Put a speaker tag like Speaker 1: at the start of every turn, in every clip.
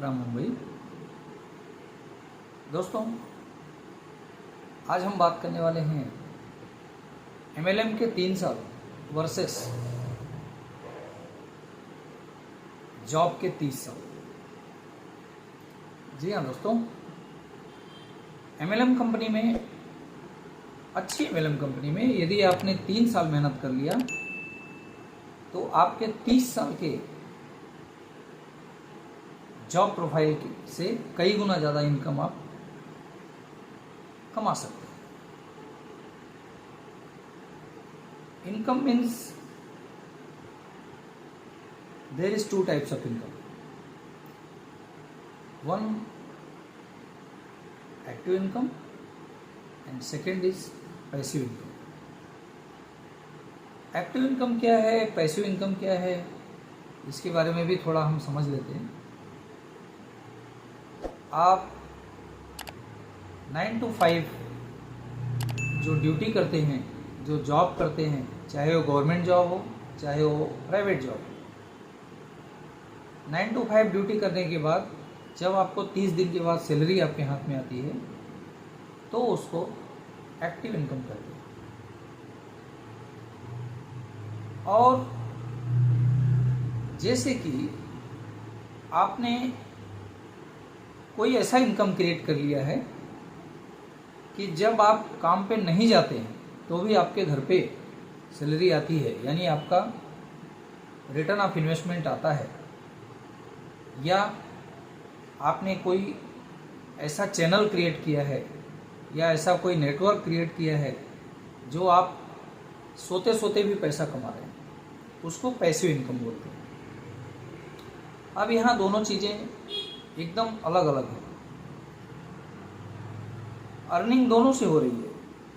Speaker 1: From Mumbai. दोस्तों, आज हम बात करने वाले हैं MLM के 3 साल वर्सेस जॉब के 30 साल। जी हाँ दोस्तों, MLM कंपनी में, अच्छी MLM कंपनी में यदि आपने 3 साल मेहनत कर लिया तो आपके 30 साल के जॉब प्रोफाइल से कई गुना ज़्यादा इनकम आप कमा सकते हैं। Income means there is 2 types of income. One active income and second is passive income. Active income क्या है, पैसिव इनकम क्या है, इसके बारे में भी थोड़ा हम समझ लेते हैं। आप 9 to 5 जो ड्यूटी करते हैं, जो जॉब करते हैं, चाहे वो गवर्नमेंट जॉब हो चाहे वो प्राइवेट जॉब हो, 9 to 5 ड्यूटी करने के बाद जब आपको 30 दिन के बाद सैलरी आपके हाथ में आती है तो उसको एक्टिव इनकम कहते हैं। और जैसे कि आपने कोई ऐसा इनकम क्रिएट कर लिया है कि जब आप काम पे नहीं जाते हैं तो भी आपके घर पे सैलरी आती है, यानी आपका रिटर्न ऑफ इन्वेस्टमेंट आता है, या आपने कोई ऐसा चैनल क्रिएट किया है या ऐसा कोई नेटवर्क क्रिएट किया है जो आप सोते सोते भी पैसा कमा रहे हैं, उसको पैसिव इनकम बोलते हैं। अब यहाँ दोनों चीज़ें एकदम अलग अलग है। अर्निंग दोनों से हो रही है,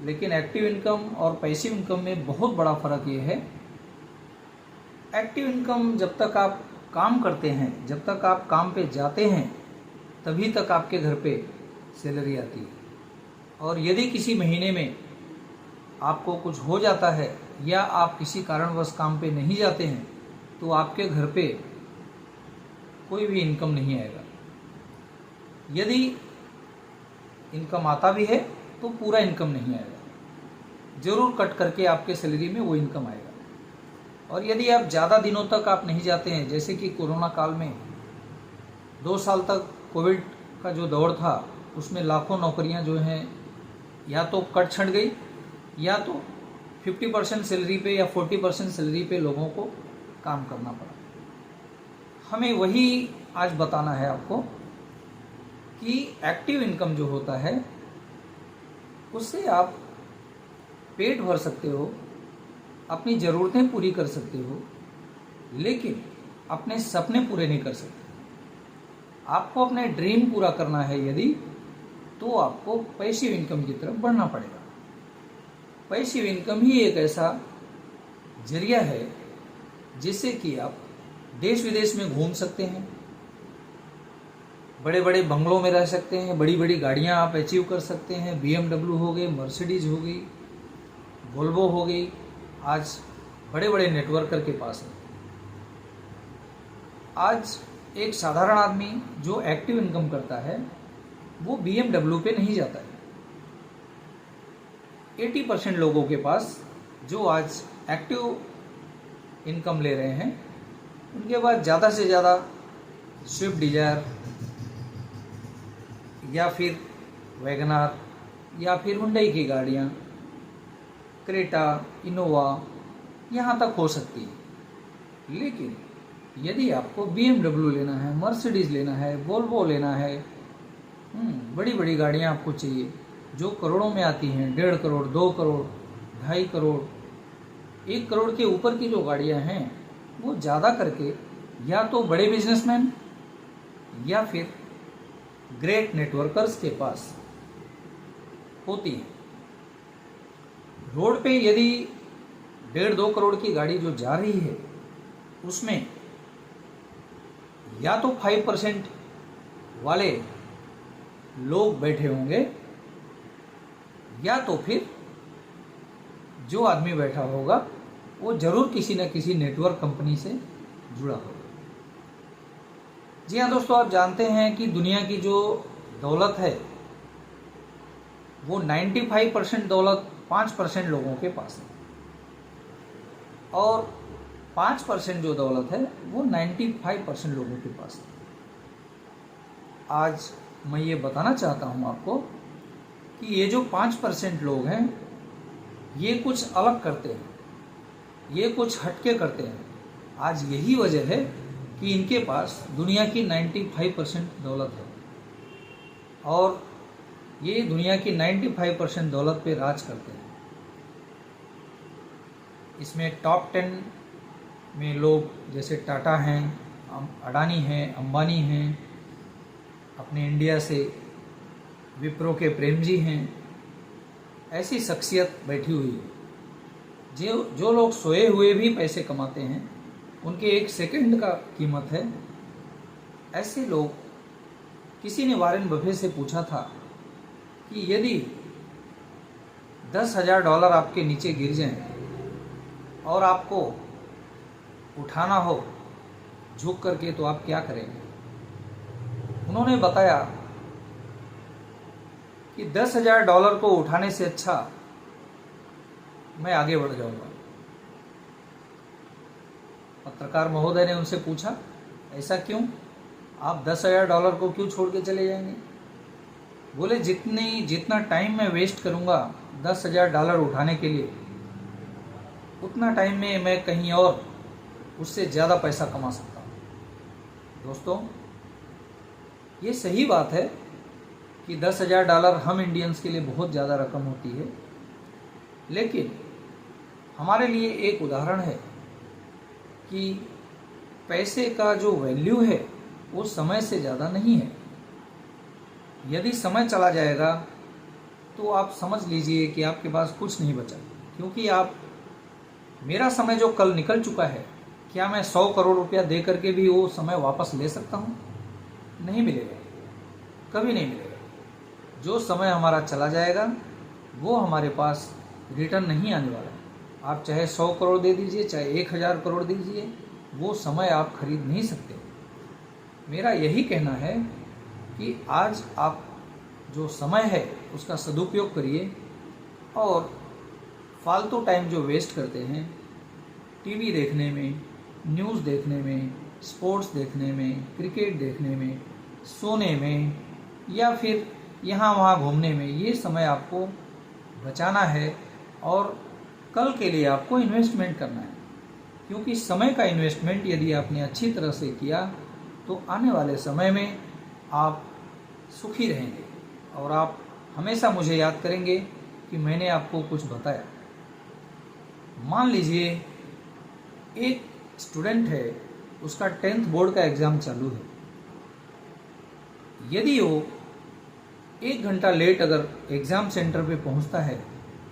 Speaker 1: लेकिन एक्टिव इनकम और पैसिव इनकम में बहुत बड़ा फर्क ये है। एक्टिव इनकम जब तक आप काम करते हैं, जब तक आप काम पे जाते हैं, तभी तक आपके घर पे सैलरी आती है। और यदि किसी महीने में आपको कुछ हो जाता है या आप किसी कारणवश काम पे नहीं जाते हैं तो आपके घर पे कोई भी इनकम नहीं आएगा। यदि इनकम आता भी है तो पूरा इनकम नहीं आएगा, जरूर कट करके आपके सैलरी में वो इनकम आएगा। और यदि आप ज़्यादा दिनों तक आप नहीं जाते हैं, जैसे कि कोरोना काल में 2 साल तक कोविड का जो दौर था, उसमें लाखों नौकरियां जो हैं या तो कट छट गई या तो 50% सैलरी पे या 40% सैलरी पे लोगों को काम करना पड़ा। हमें वही आज बताना है आपको कि एक्टिव इनकम जो होता है उससे आप पेट भर सकते हो, अपनी ज़रूरतें पूरी कर सकते हो, लेकिन अपने सपने पूरे नहीं कर सकते। आपको अपने ड्रीम पूरा करना है यदि, तो आपको पैसिव इनकम की तरफ बढ़ना पड़ेगा। पैसिव इनकम ही एक ऐसा जरिया है जिससे कि आप देश विदेश में घूम सकते हैं, बड़े बड़े बंगलों में रह सकते हैं, बड़ी बड़ी गाड़ियां आप अचीव कर सकते हैं। BMW हो गई, मर्सिडीज हो गई, वोल्वो हो गई, आज बड़े बड़े नेटवर्कर के पास है। आज एक साधारण आदमी जो एक्टिव इनकम करता है वो BMW पे नहीं जाता है। 80% लोगों के पास जो आज एक्टिव इनकम ले रहे हैं, उनके पास ज़्यादा से ज़्यादा स्विफ्ट डिजायर या फिर वैगनार या फिर हुंडई की गाड़ियाँ, क्रेटा, इनोवा, यहाँ तक हो सकती है। लेकिन यदि आपको BMW लेना है, मर्सिडीज़ लेना है, वोल्वो लेना है, बड़ी बड़ी गाड़ियाँ आपको चाहिए जो करोड़ों में आती हैं, 1.5 करोड़, 2 करोड़, 2.5 करोड़, 1 करोड़ के ऊपर की जो गाड़ियाँ हैं, वो ज़्यादा करके या तो बड़े बिजनेसमैन या फिर ग्रेट नेटवर्कर्स के पास होती है। रोड पे यदि 1.5-2 करोड़ की गाड़ी जो जा रही है, उसमें या तो 5% वाले लोग बैठे होंगे या तो फिर जो आदमी बैठा होगा वो जरूर किसी न किसी नेटवर्क कंपनी से जुड़ा होगा। जी हाँ दोस्तों, आप जानते हैं कि दुनिया की जो दौलत है वो 95% दौलत 5% लोगों के पास है, और 5% जो दौलत है वो 95% लोगों के पास है। आज मैं ये बताना चाहता हूँ आपको कि ये जो 5% लोग हैं ये कुछ अलग करते हैं, ये कुछ हटके करते हैं। आज यही वजह है कि इनके पास दुनिया की 95% दौलत है, और ये दुनिया की 95% दौलत पे राज करते हैं। इसमें टॉप 10 में लोग जैसे टाटा हैं, अडानी हैं, अंबानी हैं, अपने इंडिया से विप्रो के प्रेम जी हैं। ऐसी शख्सियत बैठी हुई है। जो लोग सोए हुए भी पैसे कमाते हैं, उनके 1 सेकंड का कीमत है। ऐसे लोग, किसी ने वॉरेन बफेट से पूछा था कि यदि $10,000 आपके नीचे गिर जाएं और आपको उठाना हो झुक करके, तो आप क्या करेंगे? उन्होंने बताया कि $10,000 को उठाने से अच्छा मैं आगे बढ़ जाऊंगा। पत्रकार महोदय ने उनसे पूछा, ऐसा क्यों? आप $10,000 को क्यों छोड़ के चले जाएंगे? बोले, जितना टाइम मैं वेस्ट करूंगा $10,000 उठाने के लिए, उतना टाइम में मैं कहीं और उससे ज़्यादा पैसा कमा सकता हूँ। दोस्तों, ये सही बात है कि $10,000 हम इंडियंस के लिए बहुत ज़्यादा रकम होती है, लेकिन हमारे लिए एक उदाहरण है कि पैसे का जो वैल्यू है वो समय से ज़्यादा नहीं है। यदि समय चला जाएगा तो आप समझ लीजिए कि आपके पास कुछ नहीं बचा, क्योंकि मेरा समय जो कल निकल चुका है, क्या मैं 100 करोड़ रुपया दे करके भी वो समय वापस ले सकता हूँ? नहीं मिलेगा, कभी नहीं मिलेगा। जो समय हमारा चला जाएगा वो हमारे पास रिटर्न नहीं आने वाला है। आप चाहे 100 करोड़ दे दीजिए, चाहे 1,000 करोड़ दीजिए, वो समय आप खरीद नहीं सकते। मेरा यही कहना है कि आज आप जो समय है उसका सदुपयोग करिए, और फालतू टाइम जो वेस्ट करते हैं टीवी देखने में, न्यूज़ देखने में, स्पोर्ट्स देखने में, क्रिकेट देखने में, सोने में, या फिर यहाँ वहाँ घूमने में, ये समय आपको बचाना है और कल के लिए आपको इन्वेस्टमेंट करना है। क्योंकि समय का इन्वेस्टमेंट यदि आपने अच्छी तरह से किया तो आने वाले समय में आप सुखी रहेंगे, और आप हमेशा मुझे याद करेंगे कि मैंने आपको कुछ बताया। मान लीजिए एक स्टूडेंट है, उसका 10th बोर्ड का एग्ज़ाम चालू है। यदि वो 1 घंटा लेट अगर एग्ज़ाम सेंटर पे पहुंचता है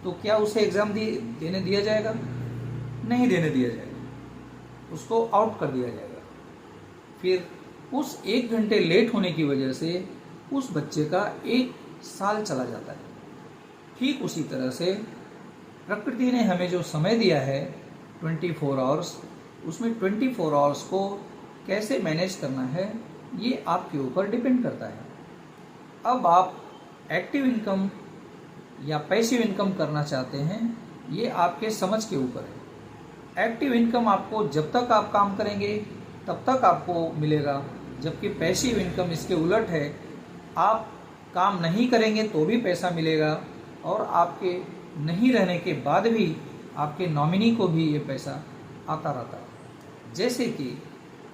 Speaker 1: तो क्या उसे एग्ज़ाम देने दिया जाएगा? नहीं देने दिया जाएगा, उसको आउट कर दिया जाएगा। फिर उस 1 घंटे लेट होने की वजह से उस बच्चे का 1 साल चला जाता है। ठीक उसी तरह से प्रकृति ने हमें जो समय दिया है 24 आवर्स, उसमें 24 आवर्स को कैसे मैनेज करना है ये आपके ऊपर डिपेंड करता है। अब आप एक्टिव इनकम या पैसिव इनकम करना चाहते हैं, ये आपके समझ के ऊपर है। एक्टिव इनकम आपको जब तक आप काम करेंगे तब तक आपको मिलेगा, जबकि पैसिव इनकम इसके उलट है। आप काम नहीं करेंगे तो भी पैसा मिलेगा, और आपके नहीं रहने के बाद भी आपके नॉमिनी को भी ये पैसा आता रहता है। जैसे कि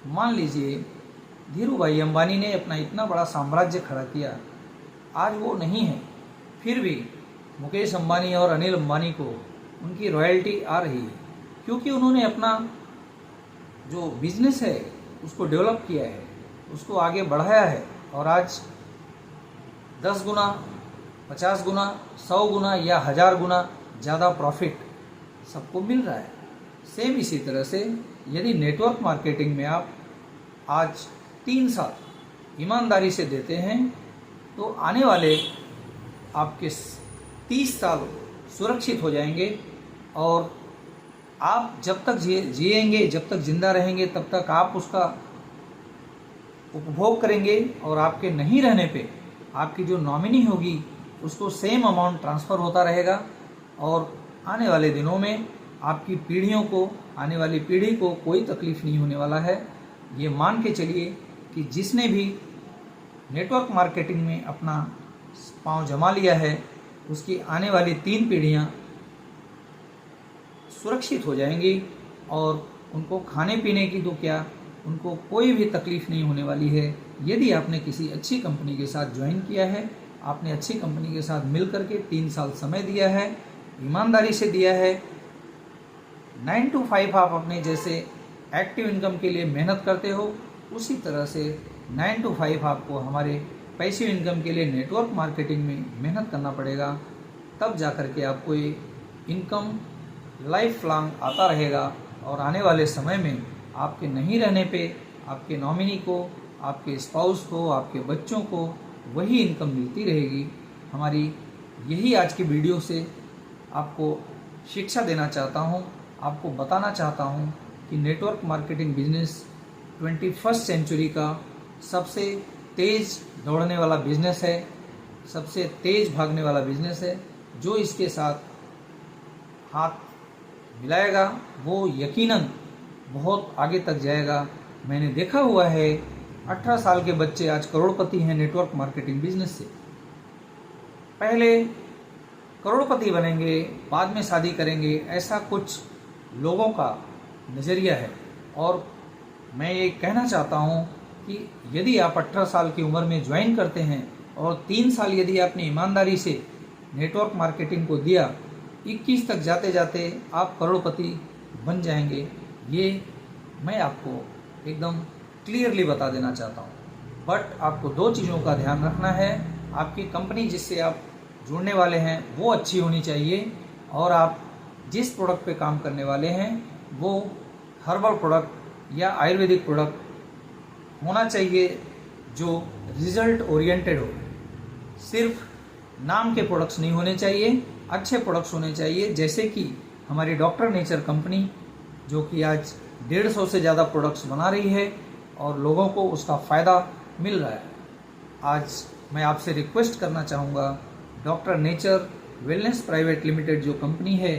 Speaker 1: मान लीजिए धीरू भाई अंबानी ने अपना इतना बड़ा साम्राज्य खड़ा किया, आज वो नहीं है, फिर भी मुकेश अंबानी और अनिल अंबानी को उनकी रॉयल्टी आ रही है, क्योंकि उन्होंने अपना जो बिजनेस है उसको डेवलप किया है, उसको आगे बढ़ाया है, और आज 10 गुना, 50 गुना, 100 गुना या 1000 गुना ज़्यादा प्रॉफिट सबको मिल रहा है। सेम इसी तरह से यदि नेटवर्क मार्केटिंग में आप आज 3 साल ईमानदारी से देते हैं तो आने वाले आपके 30 साल सुरक्षित हो जाएंगे, और आप जब तक जिएंगे, जब तक जिंदा रहेंगे, तब तक आप उसका उपभोग करेंगे और आपके नहीं रहने पे आपकी जो नॉमिनी होगी उसको सेम अमाउंट ट्रांसफ़र होता रहेगा और आने वाले दिनों में आपकी पीढ़ियों को, आने वाली पीढ़ी को कोई तकलीफ़ नहीं होने वाला है। ये मान के चलिए कि जिसने भी नेटवर्क मार्केटिंग में अपना पांव जमा लिया है उसकी आने वाली 3 पीढ़ियां सुरक्षित हो जाएंगी और उनको खाने पीने की तो क्या, उनको कोई भी तकलीफ़ नहीं होने वाली है। यदि आपने किसी अच्छी कंपनी के साथ ज्वाइन किया है, आपने अच्छी कंपनी के साथ मिल करके 3 साल समय दिया है, ईमानदारी से दिया है, 9 to 5 आप अपने जैसे एक्टिव इनकम के लिए मेहनत करते हो, उसी तरह से 9 to 5 आपको हमारे पैसिव इनकम के लिए नेटवर्क मार्केटिंग में मेहनत करना पड़ेगा। तब जा कर के आपको ये इनकम लाइफ लॉन्ग आता रहेगा और आने वाले समय में आपके नहीं रहने पे आपके नॉमिनी को, आपके स्पाउस को, आपके बच्चों को वही इनकम मिलती रहेगी। हमारी यही आज की वीडियो से आपको शिक्षा देना चाहता हूँ, आपको बताना चाहता हूँ कि network marketing business 21st century का सबसे तेज़ दौड़ने वाला बिजनेस है, सबसे तेज़ भागने वाला बिजनेस है। जो इसके साथ हाथ मिलाएगा वो यकीनन बहुत आगे तक जाएगा। मैंने देखा हुआ है 18 साल के बच्चे आज करोड़पति हैं नेटवर्क मार्केटिंग बिजनेस से। पहले करोड़पति बनेंगे, बाद में शादी करेंगे, ऐसा कुछ लोगों का नज़रिया है। और मैं ये कहना चाहता हूँ कि यदि आप 18 साल की उम्र में ज्वाइन करते हैं और 3 साल यदि आपने ईमानदारी से नेटवर्क मार्केटिंग को दिया, 21 तक जाते जाते आप करोड़पति बन जाएंगे। ये मैं आपको एकदम क्लियरली बता देना चाहता हूँ। बट आपको 2 चीज़ों का ध्यान रखना है। आपकी कंपनी जिससे आप जुड़ने वाले हैं वो अच्छी होनी चाहिए और आप जिस प्रोडक्ट पे काम करने वाले हैं वो हर्बल प्रोडक्ट या आयुर्वेदिक प्रोडक्ट होना चाहिए जो रिजल्ट ओरिएंटेड हो। सिर्फ नाम के प्रोडक्ट्स नहीं होने चाहिए, अच्छे प्रोडक्ट्स होने चाहिए। जैसे कि हमारी डॉक्टर नेचर कंपनी जो कि आज 150 से ज़्यादा प्रोडक्ट्स बना रही है और लोगों को उसका फ़ायदा मिल रहा है। आज मैं आपसे रिक्वेस्ट करना चाहूँगा, doctor nature wellness private limited जो कंपनी है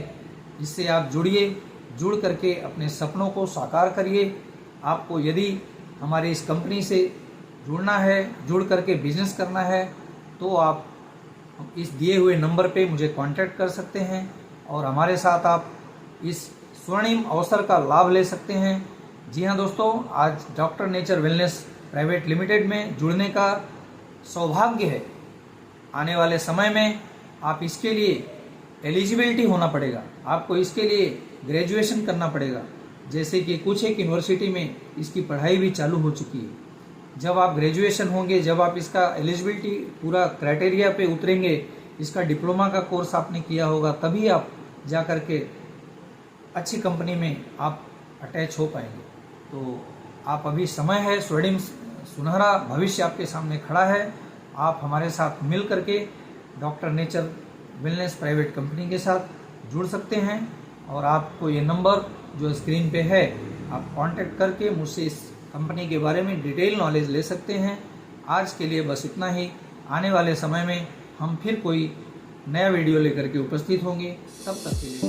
Speaker 1: इससे आप जुड़िए, जुड़ करके अपने सपनों को साकार करिए। आपको यदि हमारी इस कंपनी से जुड़ना है, जुड़ करके बिजनेस करना है तो आप इस दिए हुए नंबर पे मुझे कांटेक्ट कर सकते हैं और हमारे साथ आप इस स्वर्णिम अवसर का लाभ ले सकते हैं। जी हाँ दोस्तों, आज doctor nature wellness private limited में जुड़ने का सौभाग्य है। आने वाले समय में आप इसके लिए एलिजिबिलिटी होना पड़ेगा, आपको इसके लिए ग्रेजुएशन करना पड़ेगा। जैसे कि कुछ एक यूनिवर्सिटी में इसकी पढ़ाई भी चालू हो चुकी है। जब आप ग्रेजुएशन होंगे, जब आप इसका एलिजिबिलिटी पूरा क्राइटेरिया पे उतरेंगे, इसका डिप्लोमा का कोर्स आपने किया होगा, तभी आप जा कर के अच्छी कंपनी में आप अटैच हो पाएंगे। तो आप अभी समय है, स्वर्णिम सुनहरा भविष्य आपके सामने खड़ा है। आप हमारे साथ मिल करके doctor nature wellness private company के साथ जुड़ सकते हैं और आपको ये नंबर जो स्क्रीन पे है आप कांटेक्ट करके मुझसे इस कंपनी के बारे में डिटेल नॉलेज ले सकते हैं। आज के लिए बस इतना ही। आने वाले समय में हम फिर कोई नया वीडियो लेकर के उपस्थित होंगे। तब तक के लिए